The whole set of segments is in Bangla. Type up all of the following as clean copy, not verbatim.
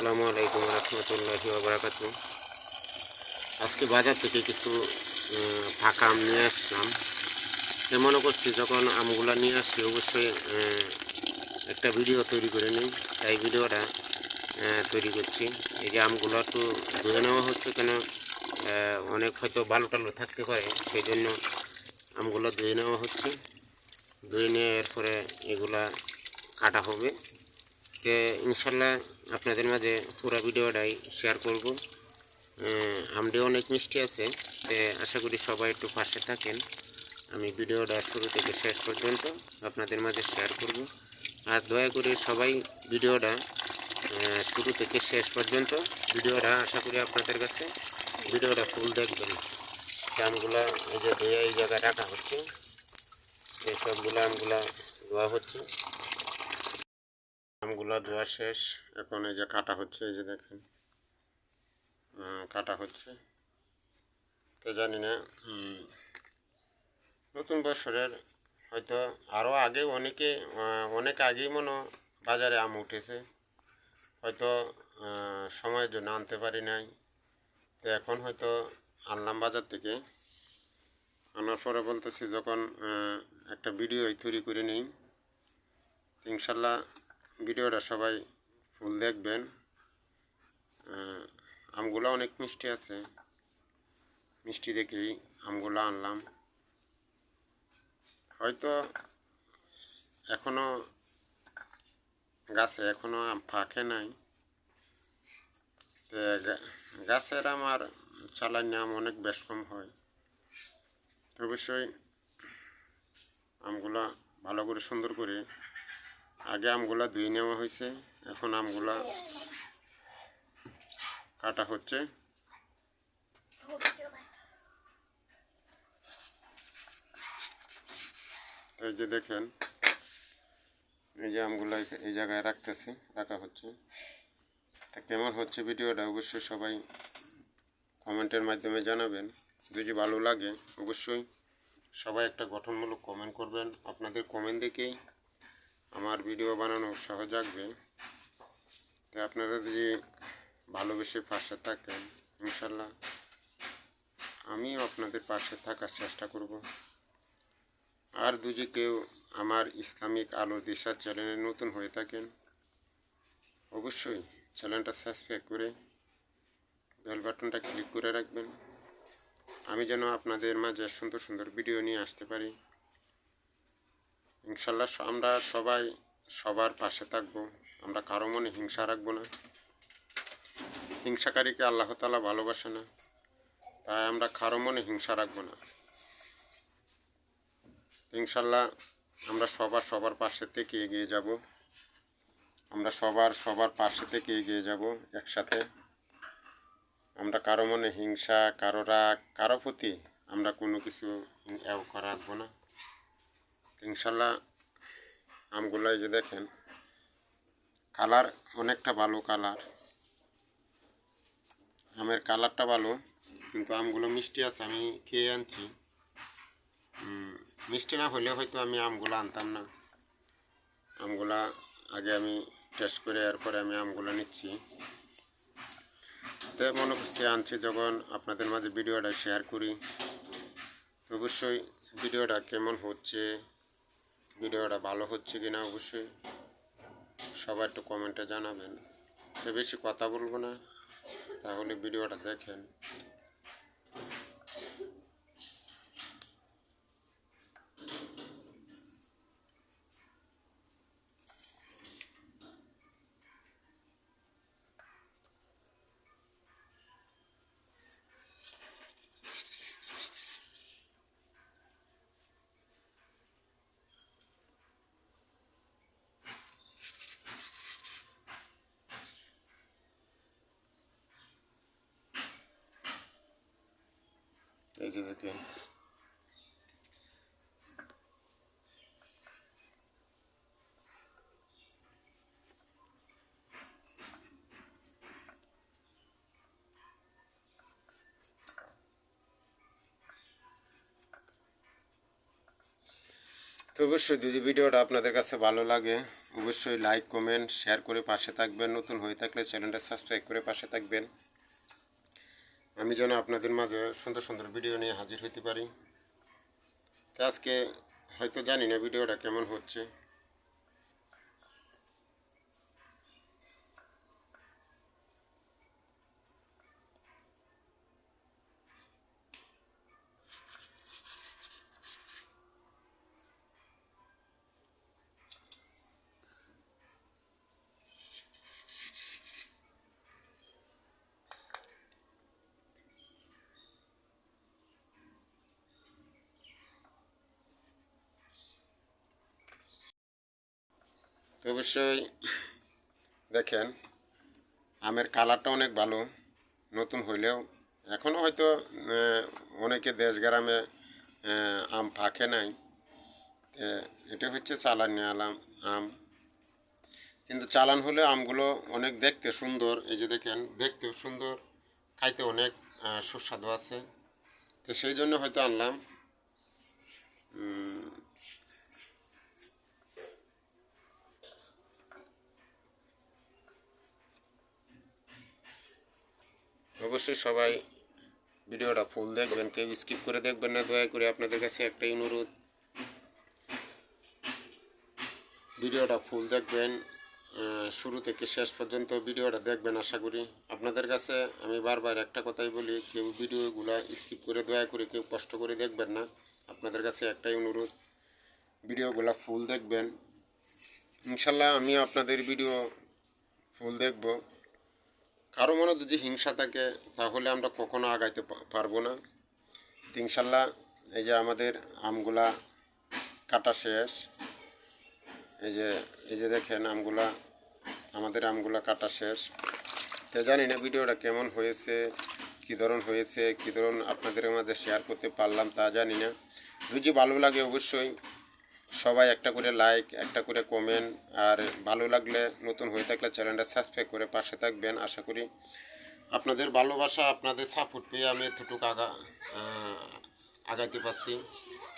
আসসালামু আলাইকুম রহমতুল্লাহি ওয়া বারাকাতুহু। আজকে বাজার থেকে কিছু ফাঁকা আম নিয়ে আসলাম। মনে করছি যখন আমগুলো নিয়ে আসছি অবশ্যই একটা ভিডিও তৈরি করে নিই, তাই ভিডিওটা তৈরি করছি। এই যে আমগুলো একটু ধুয়ে নেওয়া হচ্ছে, কেন অনেক হয়তো বালু টালু থাকতে পারে, সেই জন্য আমগুলো ধুয়ে নেওয়া হচ্ছে। ধুয়ে নিয়ে এরপরে এগুলা কাটা হবে। তো ইনশাল্লাহ আপনাদের মাঝে পুরো ভিডিওটাই শেয়ার করব। আমটি অনেক মিষ্টি আছে, আশা করি সবাই একটু পাশে থাকেন। আমি ভিডিওটা শুরু থেকে শেষ পর্যন্ত আপনাদের মাঝে শেয়ার করব। আর দয়া করে সবাই ভিডিওটা শুরু থেকে শেষ পর্যন্ত ভিডিওটা আশা করি আপনাদের কাছে ভিডিওটা ফুল দেখবেন। আমগুলা এই যে ধুয়ে এই জায়গায় রাখা হচ্ছে, এই সবগুলো আমগুলা ধোয়া হচ্ছে। আমগুলা ধোয়া শেষ, এখন এই যে কাটা হচ্ছে। এই যে দেখেন কাটা হচ্ছে। তো জানি না নতুন বছরের হয়তো আরও আগে অনেক আগেই বাজারে আম উঠেছে, হয়তো সময়ের জন্য আনতে পারি নাই। তো এখন হয়তো আনলাম বাজার থেকে। আনার পরে বলতেছি যখন একটা ভিডিও তৈরি করে নিই। ইনশাল্লাহ ভিডিওটা সবাই ফুল দেখবেন। আমগুলো অনেক মিষ্টি আছে, মিষ্টি দেখেই আমগুলো আনলাম। হয়তো এখনো আম পাকে নাই। গাছের আম আর চালানি আম অনেক বেশ কম হয়। অবশ্যই আমগুলা ভালো করে সুন্দর করে আগে আমগুলা ধুয়ে নেওয়া হয়েছে, এখন আমগুলা কাটা হচ্ছে। এই যে দেখেন, এই যে আমগুলা এই জায়গায় রাখা হচ্ছে। তা কেমন হচ্ছে ভিডিওটা অবশ্যই সবাই কমেন্টের মাধ্যমে জানাবেন। যদি ভালো লাগে অবশ্যই সবাই একটা গঠনমূলক কমেন্ট করবেন। আপনাদের কমেন্ট দেখেই আমার ভিডিও বানানো সহজ লাগবে। তাই আপনারা যদি ভালোবেসে পাশে থাকেন, ইনশাল্লাহ আমিও আপনাদের পাশে থাকার চেষ্টা করব। আর যদি কেউ আমার ইসলামিক আলো দিশা চ্যানেলে নতুন হয়ে থাকেন, অবশ্যই চ্যানেলটা সাবস্ক্রাইব করে বেল বাটনটা ক্লিক করে রাখবেন। আমি যেন আপনাদের মাঝে সুন্দর সুন্দর ভিডিও নিয়ে আসতে পারি। ইনশাল্লাহ আমরা সবাই সবার পাশে থাকবো। আমরা কারো মনে হিংসা রাখবো না। হিংসাকারীকে আল্লাহ তাআলা ভালোবাসে না, তাই আমরা কারো মনে হিংসা রাখবো না। ইনশাল্লাহ আমরা সবার পাশে থেকে এগিয়ে যাব। আমরা সবার পাশে থেকে এগিয়ে যাব একসাথে। আমরা কারো মনে হিংসা, কারো রাগ, কারো প্রতি আমরা কোনো কিছু রাখবো না। ইনশাল্লাহ আমগুলো এই যে দেখেন, কালার অনেকটা ভালো কালার, আমের কালারটা ভালো, কিন্তু আমগুলো মিষ্টি আছে। আমি খেয়ে আনছি, মিষ্টি না হলে হয়তো আমি আমগুলো আনতাম না। আমগুলা আগে আমি টেস্ট করে এরপরে আমি আমগুলো নিচ্ছি। তো মনে করছি আনছি যখন আপনাদের মাঝে ভিডিওটা শেয়ার করি। অবশ্যই ভিডিওটা কেমন হচ্ছে, ভিডিওটা ভালো হচ্ছে কিনা অবশ্যই সবাই একটু কমেন্টে জানাবেন। তো বেশি কথা বলবো না, তাহলে ভিডিওটা দেখেন। এই যে দেখেন, তো অবশ্যই যদি ভিডিওটা আপনাদের কাছে ভালো লাগে অবশ্যই লাইক কমেন্ট শেয়ার করে পাশে থাকবেন। নতুন হয়ে থাকলে চ্যানেলটা সাবস্ক্রাইব করে পাশে থাকবেন, আমি যেন আপনাদের মাঝে সুন্দর সুন্দর ভিডিও নিয়ে হাজির হতে পারি। তো আজকে হয়তো জানি না ভিডিওটা কেমন হচ্ছে। তো অবশ্যই দেখেন আমের কালারটা অনেক ভালো, নতুন হইলেও এখনও হয়তো অনেকে দেশ গ্রামে আম পাকে নাই। এটা হচ্ছে চালানি আম, কিন্তু চালান হলে আমগুলো অনেক দেখতে সুন্দর। এই যে দেখেন দেখতেও সুন্দর, খাইতে অনেক সুস্বাদু আছে। তো সেই জন্য হয়তো আনলাম। অবশ্যই সবাই ভিডিওটা ফুল দেখবেন, কেউ স্কিপ করে দেখবেন না, দয়া করে আপনাদের কাছে একটাই অনুরোধ, ভিডিওটা ফুল দেখবেন, শুরু থেকে শেষ পর্যন্ত ভিডিওটা দেখবেন। আশা করি আপনাদের কাছে আমি বারবার একটা কথাই বলি, কেউ ভিডিওগুলো স্কিপ করে দয়া করে কেউ কষ্ট করে দেখবেন না। আপনাদের কাছে একটাই অনুরোধ, ভিডিওগুলো ফুল দেখবেন। ইনশাল্লাহ আমি আপনাদের ভিডিও ফুল দেখব। কারো মনে যদি হিংসা থাকে তাহলে আমরা কখনো আগাইতে পারবো না। ইনশাল্লাহ এই যে আমাদের আমগুলা কাটা শেষ। এই যে দেখেন আমাদের আমগুলা কাটা শেষ। তো জানি না ভিডিওটা কেমন হয়েছে, কী ধরন হয়েছে, কী ধরন আপনাদের মাঝে শেয়ার করতে পারলাম তা জানি না। যদি ভালো লাগে অবশ্যই সবাই একটা করে লাইক, একটা করে কমেন্ট, আর ভালো লাগলে নতুন হয়ে থাকলে চ্যানেলটা সাবস্ক্রাইব করে পাশে থাকবেন। আশা করি আপনাদের ভালোবাসা, আপনাদের সাপোর্ট পেয়ে আমি এতটুকু আগাইতে পারছি।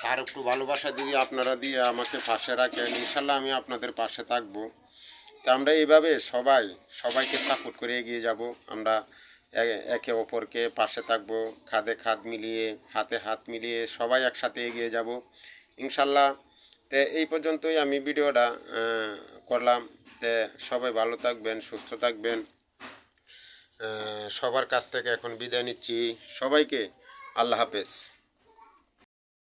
তার একটু ভালোবাসা দিয়ে আপনারা দিয়ে আমাকে পাশে রাখেন, ইনশাল্লাহ আমি আপনাদের পাশে থাকবো। তা আমরা এইভাবে সবাইকে সাপোর্ট করে এগিয়ে যাব। আমরা একে অপরকে পাশে থাকবো, খাদে খাদ মিলিয়ে, হাতে হাত মিলিয়ে সবাই একসাথে এগিয়ে যাব ইনশাল্লাহ। তো এই পর্যন্তই আমি ভিডিওটা করলাম। তে সবাই ভালো থাকবেন, সুস্থ থাকবেন। সবার কাছ থেকে এখন বিদায় নিচ্ছি। সবাইকে আল্লাহ হাফেজ।